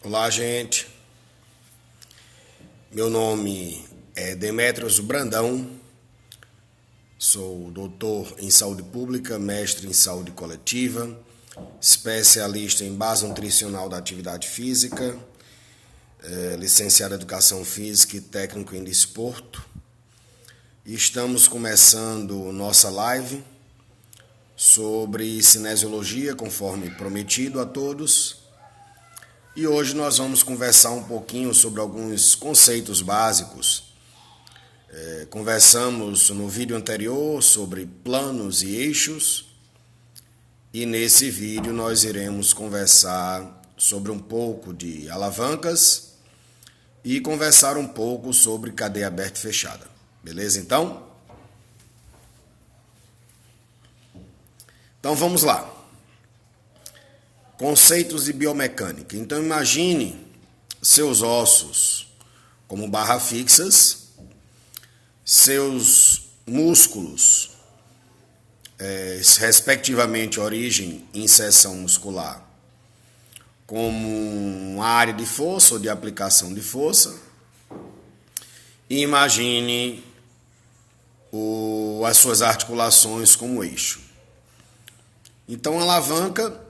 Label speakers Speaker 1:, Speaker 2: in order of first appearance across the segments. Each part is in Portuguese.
Speaker 1: Olá, gente. Meu nome é Demétrios Brandão. Sou doutor em saúde pública, mestre em saúde coletiva, especialista em base nutricional da atividade física, licenciado em educação física e técnico em desporto. E estamos começando nossa live sobre cinesiologia, conforme prometido a todos. E hoje nós vamos conversar um pouquinho sobre alguns conceitos básicos. Conversamos no vídeo anterior sobre planos e eixos. E nesse vídeo nós iremos conversar sobre um pouco de alavancas e conversar um pouco sobre cadeia aberta e fechada. Beleza, então? Então vamos lá. Conceitos de biomecânica. Então imagine seus ossos como barras fixas, seus músculos, respectivamente origem e inserção muscular, como uma área de força ou de aplicação de força. E imagine as suas articulações como eixo. Então a alavanca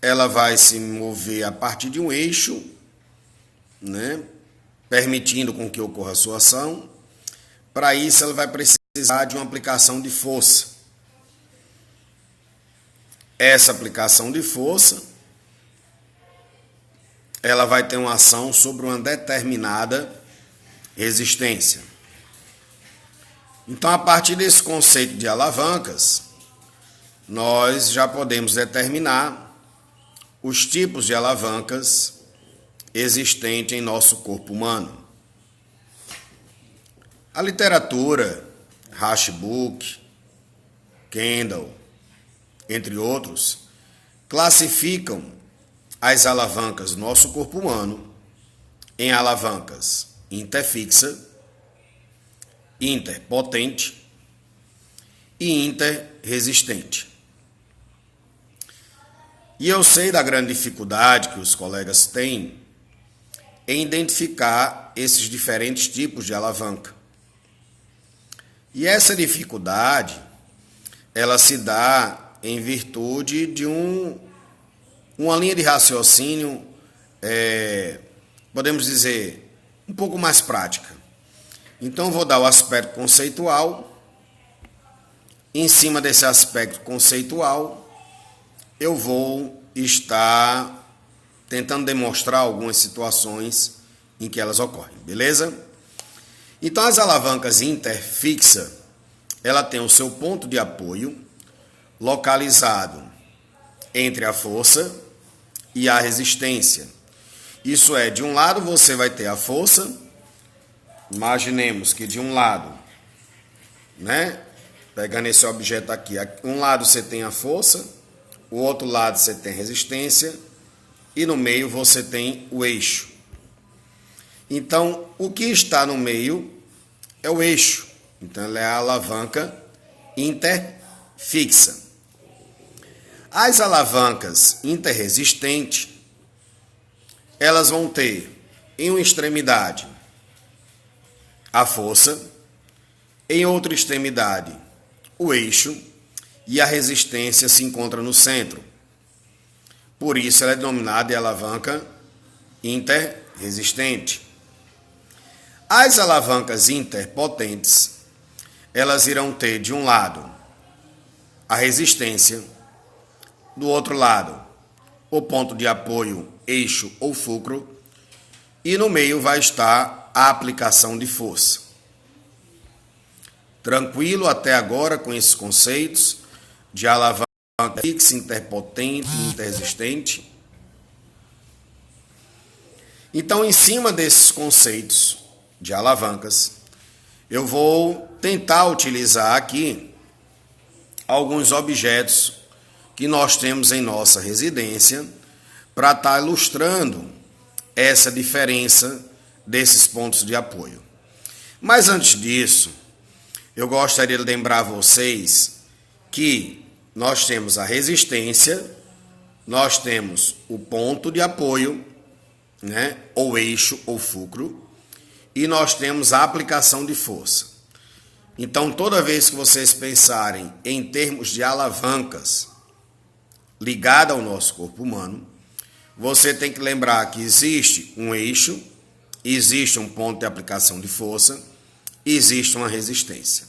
Speaker 1: ela vai se mover a partir de um eixo, né, permitindo com que ocorra a sua ação. Para isso, ela vai precisar de uma aplicação de força. Essa aplicação de força, ela vai ter uma ação sobre uma determinada resistência. Então, a partir desse conceito de alavancas, nós já podemos determinar os tipos de alavancas existentes em nosso corpo humano. A literatura, Rashbook, Kendall, entre outros, classificam as alavancas do nosso corpo humano em alavancas interfixa, interpotente e interresistente. E eu sei da grande dificuldade que os colegas têm em identificar esses diferentes tipos de alavanca. E essa dificuldade, ela se dá em virtude de uma linha de raciocínio, podemos dizer, um pouco mais prática. Então, vou dar o aspecto conceitual. Em cima desse aspecto conceitual, eu vou estar tentando demonstrar algumas situações em que elas ocorrem, beleza? Então, as alavancas interfixa, ela tem o seu ponto de apoio localizado entre a força e a resistência. Isso é, de um lado você vai ter a força, imaginemos que de um lado, né, pegando esse objeto aqui, um lado você tem a força, o outro lado você tem resistência e no meio você tem o eixo. Então, o que está no meio é o eixo. Então, ela é a alavanca interfixa. As alavancas interresistentes, elas vão ter em uma extremidade a força, em outra extremidade o eixo, e a resistência se encontra no centro. Por isso, ela é denominada de alavanca interresistente. As alavancas interpotentes, elas irão ter de um lado a resistência, do outro lado o ponto de apoio, eixo ou fulcro, e no meio vai estar a aplicação de força. Tranquilo até agora com esses conceitos de alavanca fixa, interpotente e interresistente? Então, em cima desses conceitos de alavancas, eu vou tentar utilizar aqui alguns objetos que nós temos em nossa residência para estar ilustrando essa diferença desses pontos de apoio. Mas antes disso, eu gostaria de lembrar a vocês que nós temos a resistência, nós temos o ponto de apoio né? Ou eixo ou fulcro, e nós temos a aplicação de força. Então, toda vez que vocês pensarem em termos de alavancas ligada ao nosso corpo humano, você tem que lembrar que existe um eixo, existe um ponto de aplicação de força, existe uma resistência.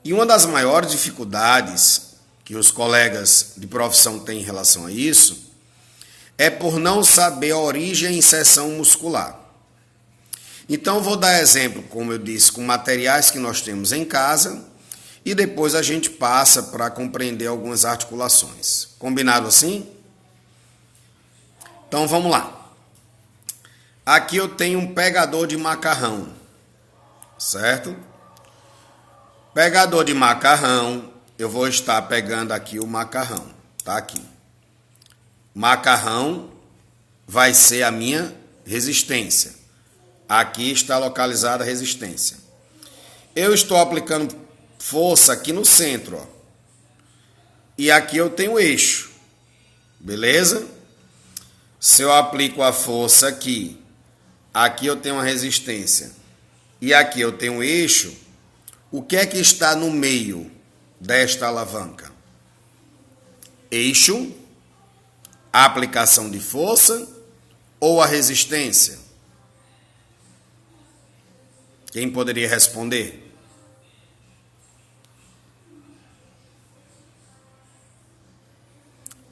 Speaker 1: E uma das maiores dificuldades que os colegas de profissão têm em relação a isso é por não saber a origem e inserção muscular. Então, vou dar exemplo, como eu disse, com materiais que nós temos em casa e depois a gente passa para compreender algumas articulações. Combinado assim? Então, vamos lá. Aqui eu tenho um pegador de macarrão, certo? Pegador de macarrão, eu vou estar pegando aqui o macarrão, tá aqui. Macarrão vai ser a minha resistência. Aqui está localizada a resistência. Eu estou aplicando força aqui no centro, ó. E aqui eu tenho eixo. Beleza? Se eu aplico a força aqui, aqui eu tenho uma resistência. E aqui eu tenho eixo. O que é que está no meio desta alavanca? Eixo, a aplicação de força ou a resistência? Quem poderia responder?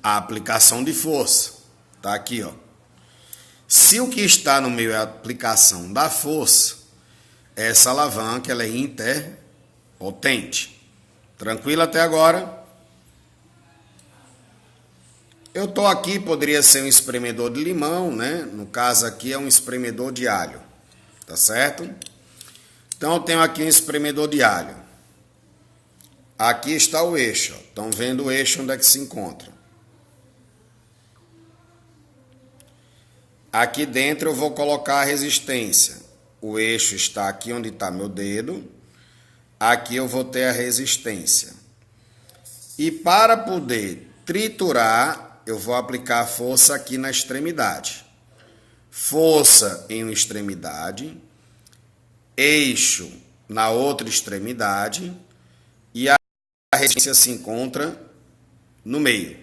Speaker 1: A aplicação de força. Está aqui, ó. Se o que está no meio é a aplicação da força, essa alavanca ela é interpotente. Tranquilo até agora? Eu estou aqui, poderia ser um espremedor de limão, né? No caso aqui é um espremedor de alho. Tá certo? Então, eu tenho aqui um espremedor de alho. Aqui está o eixo. Estão vendo o eixo onde é que se encontra. Aqui dentro eu vou colocar a resistência. O eixo está aqui onde está meu dedo. Aqui eu vou ter a resistência. E para poder triturar, eu vou aplicar a força aqui na extremidade. Força em uma extremidade. Eixo na outra extremidade e a resistência se encontra no meio.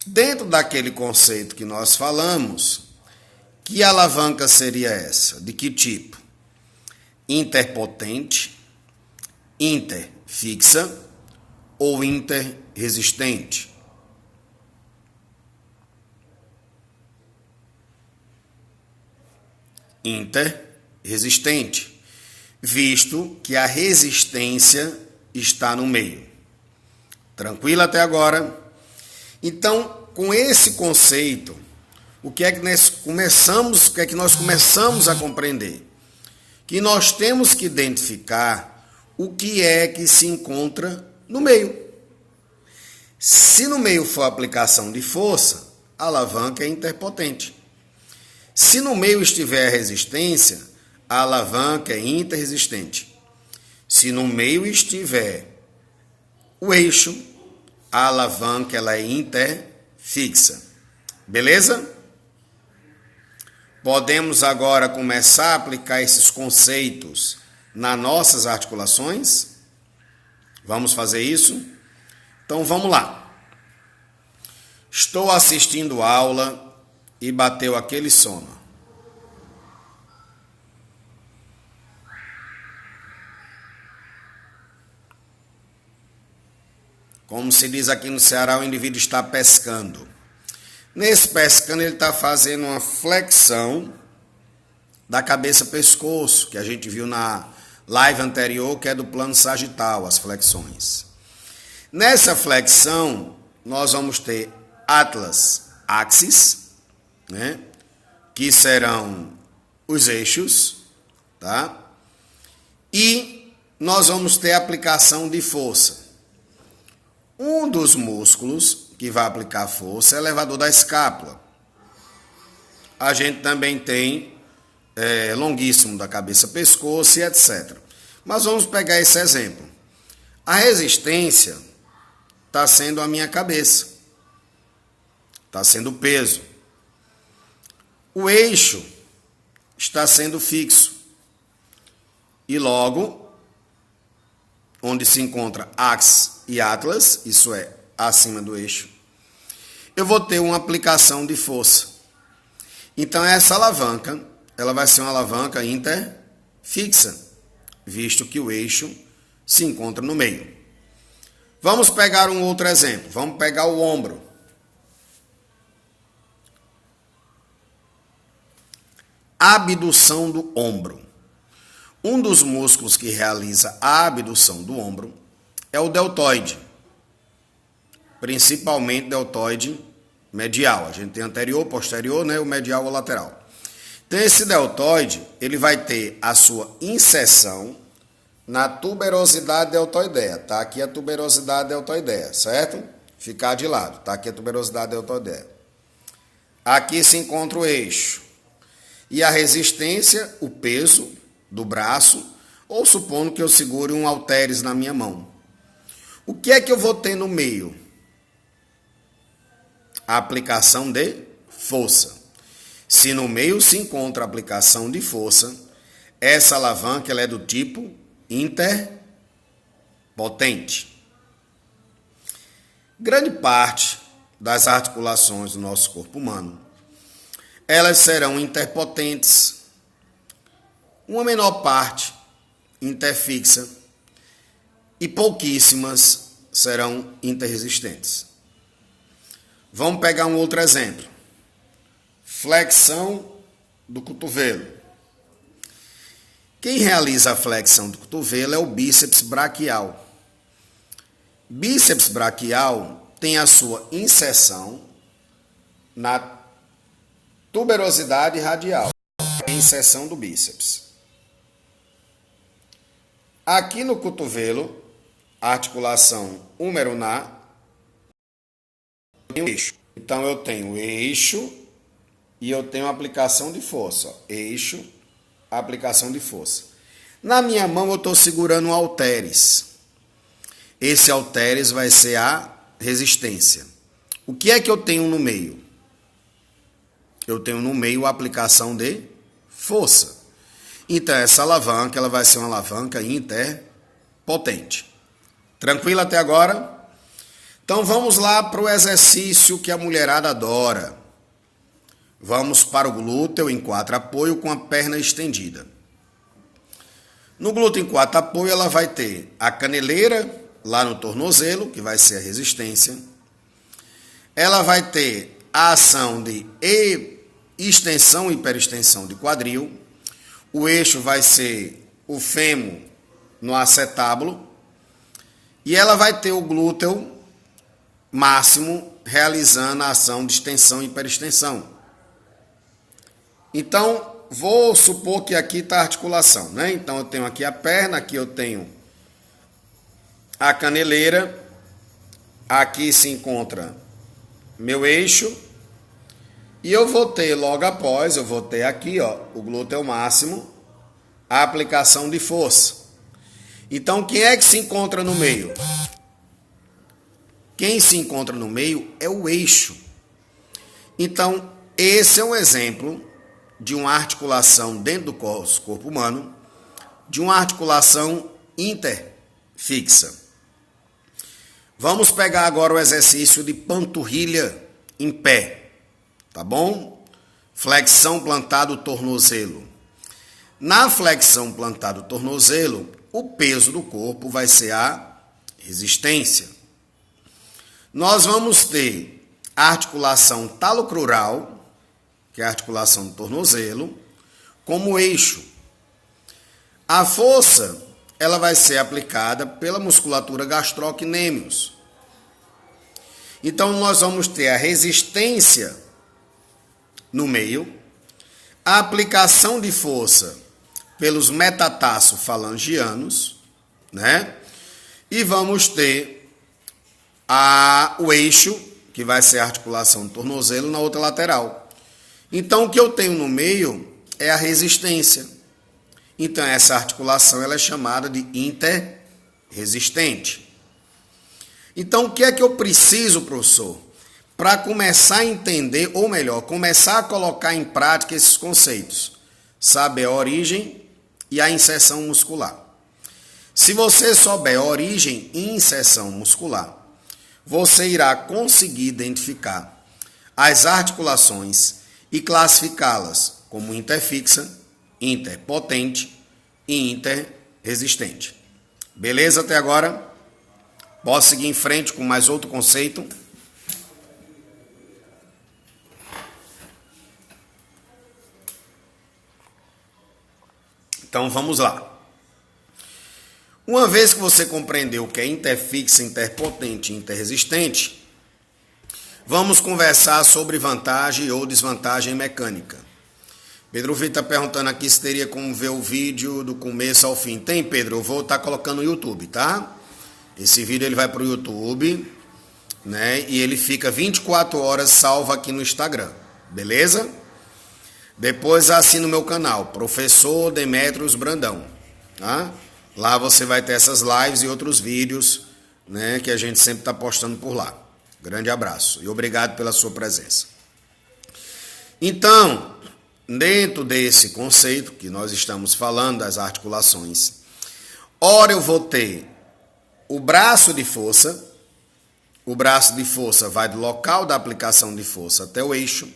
Speaker 1: Dentro daquele conceito que nós falamos, que alavanca seria essa? De que tipo? Interpotente, interfixa ou interresistente? Interresistente, visto que a resistência está no meio. Tranquilo até agora? Então, com esse conceito, o que é que nós começamos a compreender? Que nós temos que identificar o que é que se encontra no meio. Se no meio for aplicação de força, a alavanca é interpotente. Se no meio estiver a resistência, a alavanca é interresistente. Se no meio estiver o eixo, a alavanca ela é interfixa. Beleza? Podemos agora começar a aplicar esses conceitos nas nossas articulações? Vamos fazer isso? Então vamos lá. Estou assistindo aula e bateu aquele sono. Como se diz aqui no Ceará, o indivíduo está pescando. Nesse pescando, ele está fazendo uma flexão da cabeça-pescoço, que a gente viu na live anterior, que é do plano sagital, as flexões. Nessa flexão, nós vamos ter atlas axis, né? Que serão os eixos, tá? E nós vamos ter aplicação de força. Um dos músculos que vai aplicar força é o elevador da escápula. A gente também tem longuíssimo da cabeça-pescoço e etc. Mas vamos pegar esse exemplo. A resistência está sendo a minha cabeça. Está sendo o peso. O eixo está sendo fixo. E logo, onde se encontra axis e atlas, isso é, acima do eixo, eu vou ter uma aplicação de força. Então, essa alavanca, ela vai ser uma alavanca interfixa, visto que o eixo se encontra no meio. Vamos pegar um outro exemplo. Vamos pegar o ombro. Abdução do ombro. Um dos músculos que realiza a abdução do ombro é o deltoide, principalmente deltoide medial. A gente tem anterior, posterior, né? O medial ou lateral. Então, esse deltoide, ele vai ter a sua inserção na tuberosidade deltoideia. Tá aqui a tuberosidade deltoideia, certo? Ficar de lado. Tá aqui a tuberosidade deltoideia. Aqui se encontra o eixo. E a resistência, o peso do braço, ou supondo que eu segure um halteres na minha mão. O que é que eu vou ter no meio? A aplicação de força. Se no meio se encontra a aplicação de força, essa alavanca ela é do tipo interpotente. Grande parte das articulações do nosso corpo humano, elas serão interpotentes. Uma menor parte interfixa e pouquíssimas serão interresistentes. Vamos pegar um outro exemplo. Flexão do cotovelo. Quem realiza a flexão do cotovelo é o bíceps braquial. Bíceps braquial tem a sua inserção na tuberosidade radial, a inserção do bíceps. Aqui no cotovelo, a articulação húmero-ulnar, tem um eixo. Então, eu tenho eixo e eu tenho aplicação de força. Ó. Eixo, aplicação de força. Na minha mão, eu estou segurando um halteres. Esse halteres vai ser a resistência. O que é que eu tenho no meio? Eu tenho no meio a aplicação de força. Então, essa alavanca ela vai ser uma alavanca interpotente. Tranquilo até agora? Então, vamos lá para o exercício que a mulherada adora. Vamos para o glúteo em 4 apoio com a perna estendida. No glúteo em 4 apoio, ela vai ter a caneleira lá no tornozelo, que vai ser a resistência. Ela vai ter a ação de extensão e hiperextensão de quadril. O eixo vai ser o fêmur no acetábulo. E ela vai ter o glúteo máximo realizando a ação de extensão e hiperextensão. Então, vou supor que aqui está a articulação, né? Então, eu tenho aqui a perna, aqui eu tenho a caneleira, aqui se encontra meu eixo, e eu vou ter logo após, eu vou ter aqui, ó, o glúteo máximo, a aplicação de força. Então, quem é que se encontra no meio? Quem se encontra no meio é o eixo. Então, esse é um exemplo de uma articulação dentro do corpo humano, de uma articulação interfixa. Vamos pegar agora o exercício de panturrilha em pé. Tá bom? Flexão plantar do tornozelo. Na flexão plantar do tornozelo, o peso do corpo vai ser a resistência. Nós vamos ter a articulação talocrural, que é a articulação do tornozelo, como eixo. A força, ela vai ser aplicada pela musculatura gastrocnêmios. Então, nós vamos ter a resistência no meio, a aplicação de força pelos metatarsofalangianos, né? E vamos ter o eixo, que vai ser a articulação do tornozelo, na outra lateral. Então, o que eu tenho no meio é a resistência. Então, essa articulação ela é chamada de interresistente. Então, o que é que eu preciso, professor, para começar a entender, ou melhor, começar a colocar em prática esses conceitos. Saber a origem e a inserção muscular. Se você souber a origem e inserção muscular, você irá conseguir identificar as articulações e classificá-las como interfixa, interpotente e interresistente. Beleza até agora? Posso seguir em frente com mais outro conceito? Então vamos lá. Uma vez que você compreendeu o que é interfixa, interpotente e interresistente, vamos conversar sobre vantagem ou desvantagem mecânica. Pedro Vitor está perguntando aqui se teria como ver o vídeo do começo ao fim. Tem, Pedro, eu vou estar colocando no YouTube, tá? Esse vídeo ele vai para o YouTube, né? E ele fica 24 horas salvo aqui no Instagram, beleza? Depois assina o meu canal, Professor Demetrios Brandão, tá? Lá você vai ter essas lives e outros vídeos, né, que a gente sempre está postando por lá. Grande abraço e obrigado pela sua presença. Então, dentro desse conceito que nós estamos falando das articulações, ora eu vou ter o braço de força. O braço de força vai do local da aplicação de força até o eixo.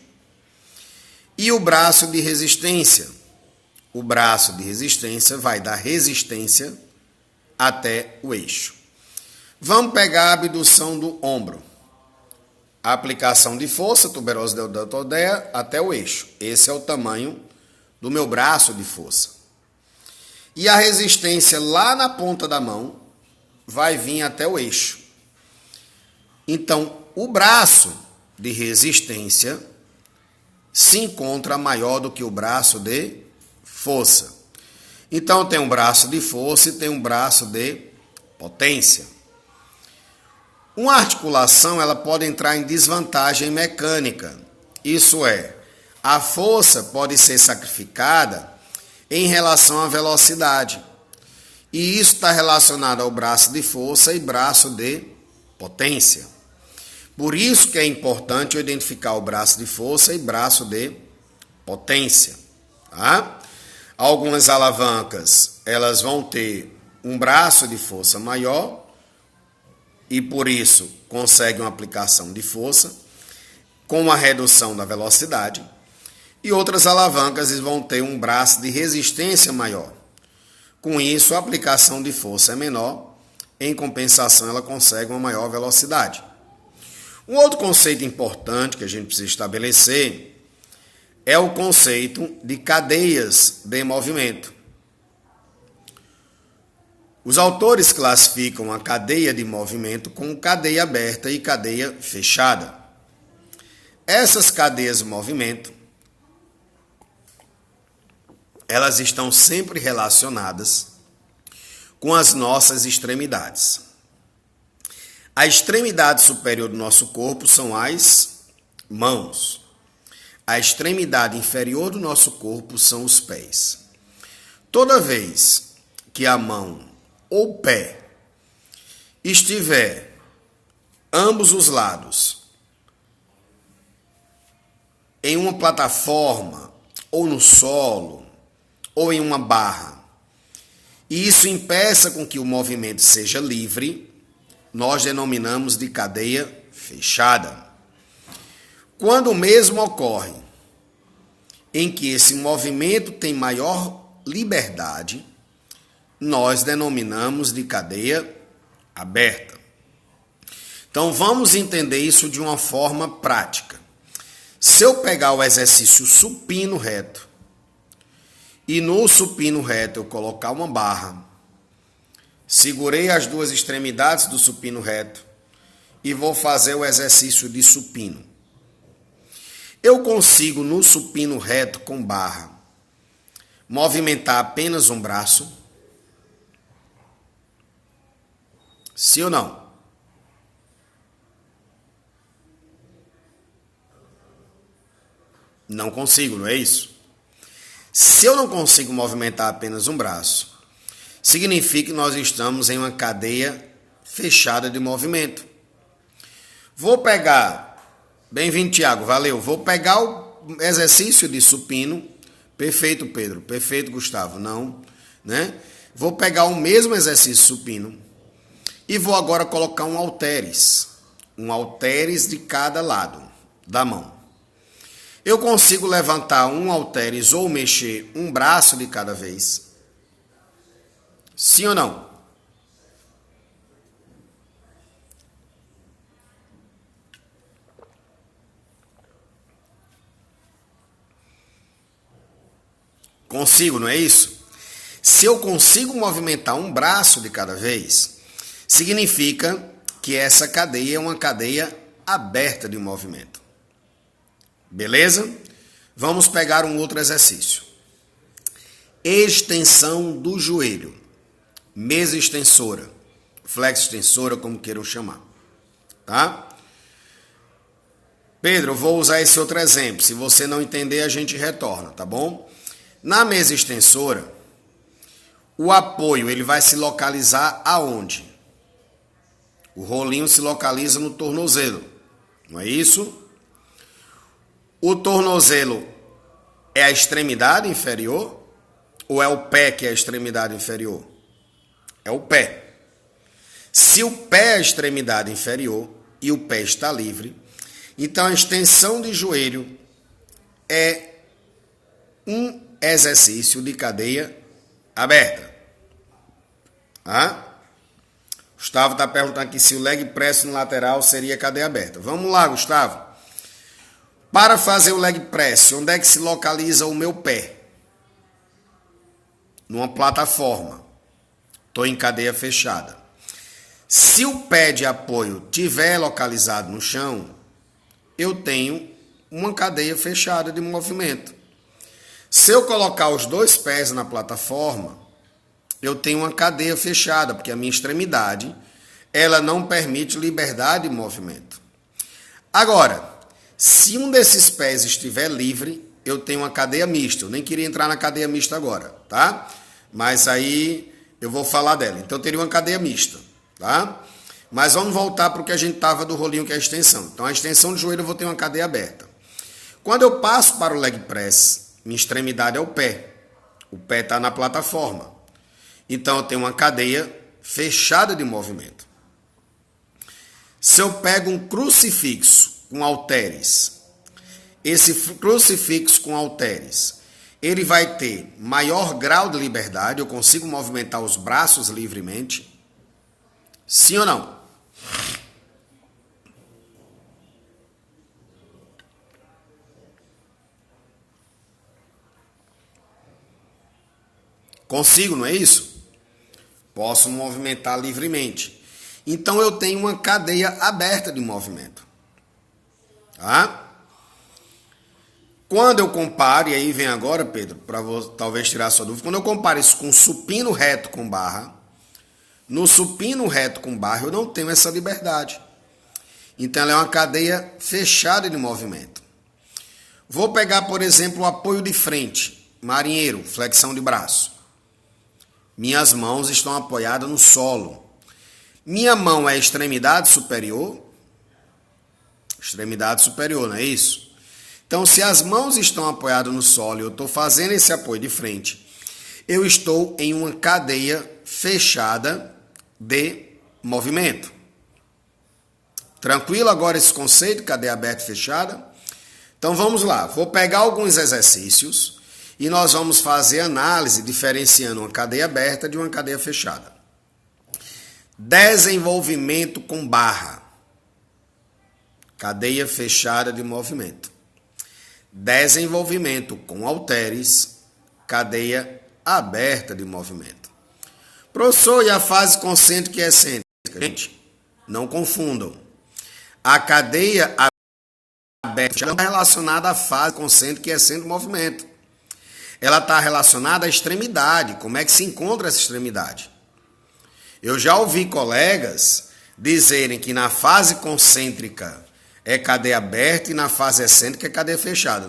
Speaker 1: E o braço de resistência. O braço de resistência vai da resistência até o eixo. Vamos pegar a abdução do ombro. A aplicação de força, tuberose deltoideia, até o eixo. Esse é o tamanho do meu braço de força. E a resistência lá na ponta da mão vai vir até o eixo. Então, o braço de resistência se encontra maior do que o braço de força. Então, tem um braço de força e tem um braço de potência. Uma articulação ela pode entrar em desvantagem mecânica. Isso é, a força pode ser sacrificada em relação à velocidade. E isso está relacionado ao braço de força e braço de potência. Por isso que é importante eu identificar o braço de força e braço de potência. Tá? Algumas alavancas elas vão ter um braço de força maior e por isso conseguem uma aplicação de força com a redução da velocidade. E outras alavancas vão ter um braço de resistência maior. Com isso, a aplicação de força é menor, em compensação, ela consegue uma maior velocidade. Um outro conceito importante que a gente precisa estabelecer é o conceito de cadeias de movimento. Os autores classificam a cadeia de movimento como cadeia aberta e cadeia fechada. Essas cadeias de movimento, elas estão sempre relacionadas com as nossas extremidades. A extremidade superior do nosso corpo são as mãos. A extremidade inferior do nosso corpo são os pés. Toda vez que a mão ou pé estiver ambos os lados em uma plataforma ou no solo ou em uma barra, e isso impeça com que o movimento seja livre, nós denominamos de cadeia fechada. Quando o mesmo ocorre em que esse movimento tem maior liberdade, nós denominamos de cadeia aberta. Então vamos entender isso de uma forma prática. Se eu pegar o exercício supino reto e no supino reto eu colocar uma barra, segurei as duas extremidades do supino reto e vou fazer o exercício de supino. Eu consigo no supino reto com barra movimentar apenas um braço? Sim ou não? Não consigo, não é isso? Se eu não consigo movimentar apenas um braço, significa que nós estamos em uma cadeia fechada de movimento. Vou pegar Bem-vindo, Tiago. Valeu. Vou pegar o exercício de supino. Perfeito, Pedro. Perfeito, Gustavo. Não, né? Vou pegar o mesmo exercício supino e vou agora colocar um halteres. Um halteres de cada lado da mão. Eu consigo levantar um halteres ou mexer um braço de cada vez? Sim ou não? Consigo, não é isso? Se eu consigo movimentar um braço de cada vez, significa que essa cadeia é uma cadeia aberta de movimento. Beleza? Vamos pegar um outro exercício. Extensão do joelho. Mesa extensora. Flexo extensora, como queiram chamar. Tá? Pedro, eu vou usar esse outro exemplo. Se você não entender, a gente retorna, tá bom? Na mesa extensora, o apoio ele vai se localizar aonde? O rolinho se localiza no tornozelo, não é isso? O tornozelo é a extremidade inferior ou é o pé que é a extremidade inferior? É o pé. Se o pé é a extremidade inferior e o pé está livre, então a extensão de joelho é um exercício de cadeia aberta. Gustavo está perguntando aqui se o leg press no lateral seria cadeia aberta. Vamos lá, Gustavo. Para fazer o leg press, onde é que se localiza o meu pé? Numa plataforma. Estou em cadeia fechada. Se o pé de apoio estiver localizado no chão, eu tenho uma cadeia fechada de movimento. Se eu colocar os dois pés na plataforma, eu tenho uma cadeia fechada, porque a minha extremidade ela não permite liberdade de movimento. Agora, se um desses pés estiver livre, eu tenho uma cadeia mista. Eu nem queria entrar na cadeia mista agora, tá? Mas aí eu vou falar dela. Então, eu teria uma cadeia mista, tá? Mas vamos voltar para o que a gente estava do rolinho, que é a extensão. Então, a extensão de joelho eu vou ter uma cadeia aberta. Quando eu passo para o leg press, minha extremidade é o pé. O pé está na plataforma. Então, eu tenho uma cadeia fechada de movimento. Se eu pego um crucifixo com halteres, esse crucifixo com halteres, ele vai ter maior grau de liberdade, eu consigo movimentar os braços livremente? Sim ou não? Consigo, não é isso? Posso movimentar livremente. Então eu tenho uma cadeia aberta de movimento. Tá? Quando eu comparo, e aí vem agora, Pedro, para talvez tirar a sua dúvida, quando eu comparo isso com supino reto com barra, no supino reto com barra eu não tenho essa liberdade. Então ela é uma cadeia fechada de movimento. Vou pegar, por exemplo, o apoio de frente, marinheiro, flexão de braço. Minhas mãos estão apoiadas no solo. Minha mão é a extremidade superior? Extremidade superior, não é isso? Então, se as mãos estão apoiadas no solo e eu estou fazendo esse apoio de frente, eu estou em uma cadeia fechada de movimento. Tranquilo agora esse conceito, cadeia aberta e fechada? Então, vamos lá. Vou pegar alguns exercícios e nós vamos fazer análise diferenciando uma cadeia aberta de uma cadeia fechada. Desenvolvimento com barra. Cadeia fechada de movimento. Desenvolvimento com halteres. Cadeia aberta de movimento. Professor, e a fase concêntrica e excêntrica? Gente, não confundam. A cadeia aberta não está relacionada à fase concêntrica e excêntrica do movimento. Ela está relacionada à extremidade. Como é que se encontra essa extremidade? Eu já ouvi colegas dizerem que na fase concêntrica é cadeia aberta e na fase excêntrica é cadeia fechada.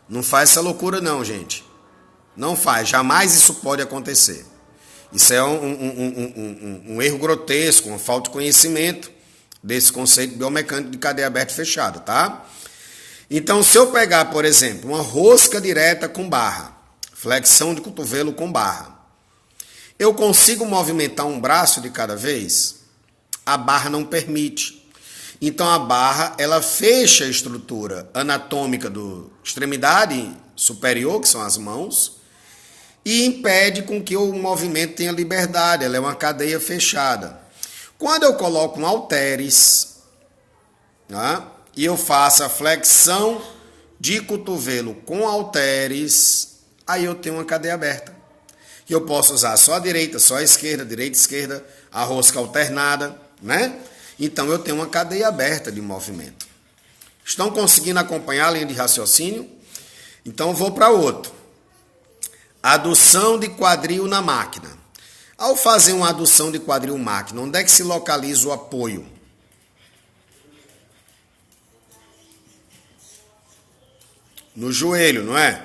Speaker 1: Não faz essa loucura não, gente. Não faz. Jamais isso pode acontecer. Isso é um erro grotesco, uma falta de conhecimento desse conceito biomecânico de cadeia aberta e fechada, tá? Então, se eu pegar, por exemplo, uma rosca direta com barra, flexão de cotovelo com barra, eu consigo movimentar um braço de cada vez? A barra não permite. Então, a barra, ela fecha a estrutura anatômica do extremidade superior, que são as mãos, e impede com que o movimento tenha liberdade. Ela é uma cadeia fechada. Quando eu coloco um halteres, né, e eu faço a flexão de cotovelo com halteres, aí eu tenho uma cadeia aberta. E eu posso usar só a direita, só a esquerda, direita, esquerda, a rosca alternada, né? Então eu tenho uma cadeia aberta de movimento. Estão conseguindo acompanhar a linha de raciocínio? Então eu vou para outro. Adução de quadril na máquina. Ao fazer uma adução de quadril máquina, onde é que se localiza o apoio? No joelho, não é?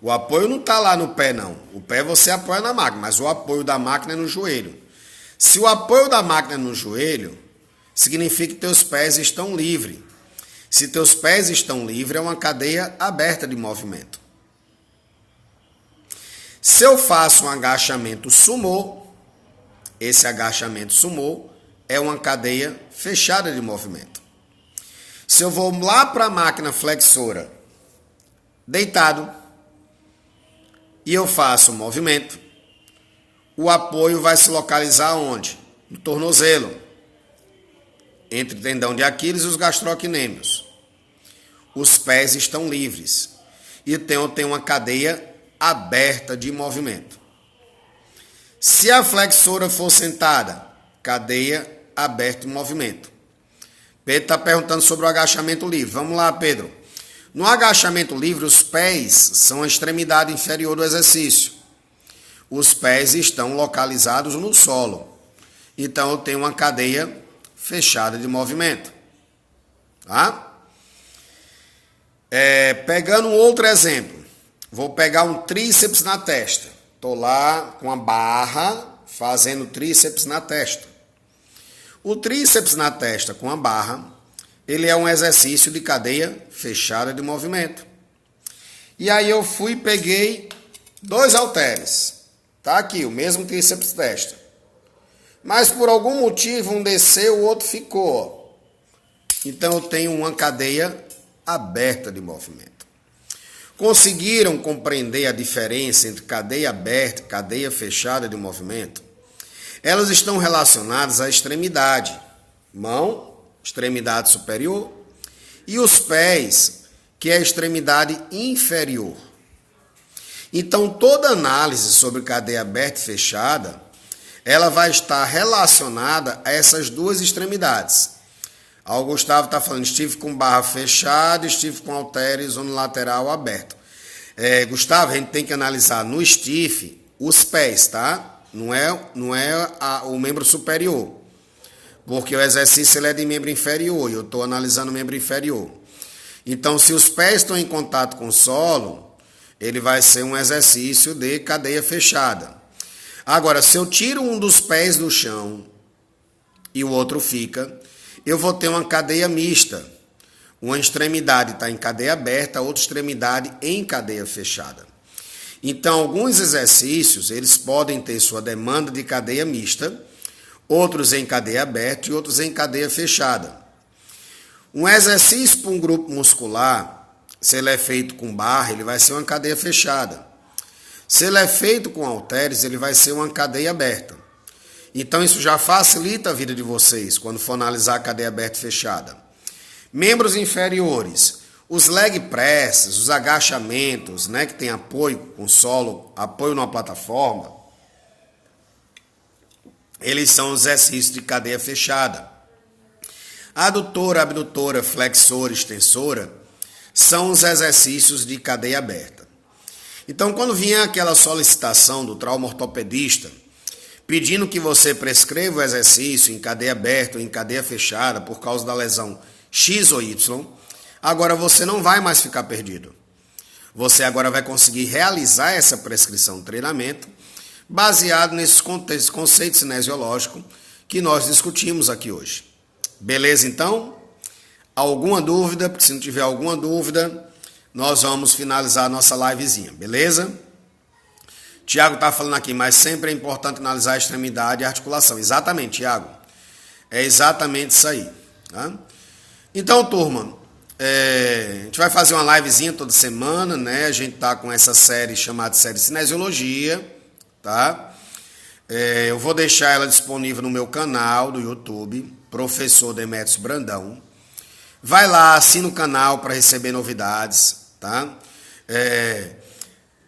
Speaker 1: O apoio não está lá no pé, não. O pé você apoia na máquina, mas o apoio da máquina é no joelho. Se o apoio da máquina é no joelho, significa que teus pés estão livres. Se teus pés estão livres, é uma cadeia aberta de movimento. Se eu faço um agachamento sumô, esse agachamento sumô é uma cadeia fechada de movimento. Se eu vou lá para a máquina flexora, deitado, e eu faço um movimento, o apoio vai se localizar onde? No tornozelo, entre o tendão de Aquiles e os gastrocnêmios. Os pés estão livres. Então eu tenho uma cadeia aberta de movimento. Se a flexora for sentada, cadeia aberta de movimento. Pedro está perguntando sobre o agachamento livre. Vamos lá, Pedro. No agachamento livre, os pés são a extremidade inferior do exercício. Os pés estão localizados no solo. Então eu tenho uma cadeia fechada de movimento. Tá? Pegando um outro exemplo. Vou pegar um tríceps na testa. Estou lá com a barra fazendo tríceps na testa. O tríceps na testa com a barra, ele é um exercício de cadeia fechada de movimento. E aí eu fui e peguei 2 halteres. Tá aqui, o mesmo tríceps testa. Mas por algum motivo um desceu, o outro ficou. Então eu tenho uma cadeia aberta de movimento. Conseguiram compreender a diferença entre cadeia aberta e cadeia fechada de movimento? Elas estão relacionadas à extremidade. Mão, extremidade superior, e os pés, que é a extremidade inferior. Então, toda análise sobre cadeia aberta e fechada, ela vai estar relacionada a essas duas extremidades. O Gustavo está falando, estive com barra fechada, estive com halteres unilateral aberto. Gustavo, a gente tem que analisar no stiff os pés, tá? Não é o membro superior. Porque o exercício ele é de membro inferior e eu estou analisando o membro inferior. Então, se os pés estão em contato com o solo, ele vai ser um exercício de cadeia fechada. Agora, se eu tiro um dos pés do chão e o outro fica, eu vou ter uma cadeia mista. Uma extremidade está em cadeia aberta, a outra extremidade em cadeia fechada. Então, alguns exercícios, eles podem ter sua demanda de cadeia mista, outros em cadeia aberta e outros em cadeia fechada. Um exercício para um grupo muscular, se ele é feito com barra, ele vai ser uma cadeia fechada. Se ele é feito com halteres, ele vai ser uma cadeia aberta. Então, isso já facilita a vida de vocês, quando for analisar a cadeia aberta e fechada. Membros inferiores, os leg presses, os agachamentos, né, que tem apoio com solo, apoio numa plataforma, eles são os exercícios de cadeia fechada. Adutora, abdutora, flexora, extensora, são os exercícios de cadeia aberta. Então, quando vier aquela solicitação do trauma ortopedista, pedindo que você prescreva o exercício em cadeia aberta ou em cadeia fechada por causa da lesão X ou Y, agora você não vai mais ficar perdido. Você agora vai conseguir realizar essa prescrição de treinamento baseado nesses conceitos cinesiológicos que nós discutimos aqui hoje. Beleza, então? Alguma dúvida? Porque se não tiver alguma dúvida, nós vamos finalizar a nossa livezinha, beleza? Tiago está falando aqui, mas sempre é importante analisar a extremidade e a articulação. Exatamente, Tiago. É exatamente isso aí. Tá? Então, turma, a gente vai fazer uma livezinha toda semana, né? A gente está com essa série chamada Série Cinesiologia, tá? Eu vou deixar ela disponível no meu canal do YouTube, Professor Demetrios Brandão. Vai lá, assina o canal para receber novidades, tá?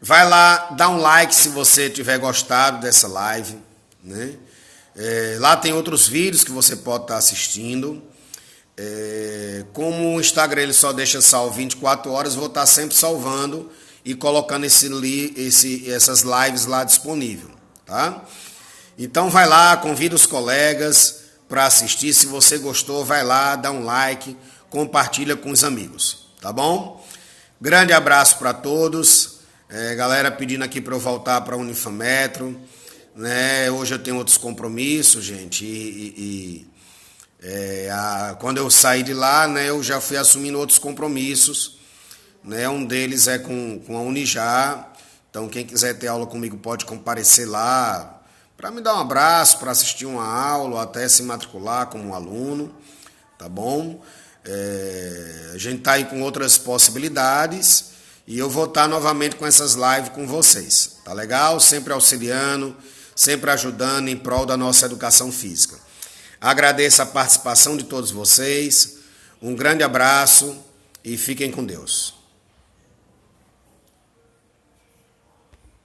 Speaker 1: Vai lá, dá um like se você tiver gostado dessa live, né? Lá tem outros vídeos que você pode estar assistindo. Como o Instagram ele só deixa salvo 24 horas, vou estar sempre salvando e colocando essas lives lá disponível, tá? Então vai lá, convida os colegas para assistir. Se você gostou, vai lá, dá um like, compartilha com os amigos, tá bom? Grande abraço para todos. Galera pedindo aqui para eu voltar para a Unifametro, né? Hoje eu tenho outros compromissos, gente, quando eu saí de lá, né, eu já fui assumindo outros compromissos, né? Um deles é com a Unijá. Então quem quiser ter aula comigo pode comparecer lá para me dar um abraço, para assistir uma aula, ou até se matricular como aluno, tá bom? A gente tá aí com outras possibilidades e eu vou estar novamente com essas lives com vocês, tá legal? Sempre auxiliando, sempre ajudando em prol da nossa educação física. Agradeço a participação de todos vocês, um grande abraço e fiquem com Deus.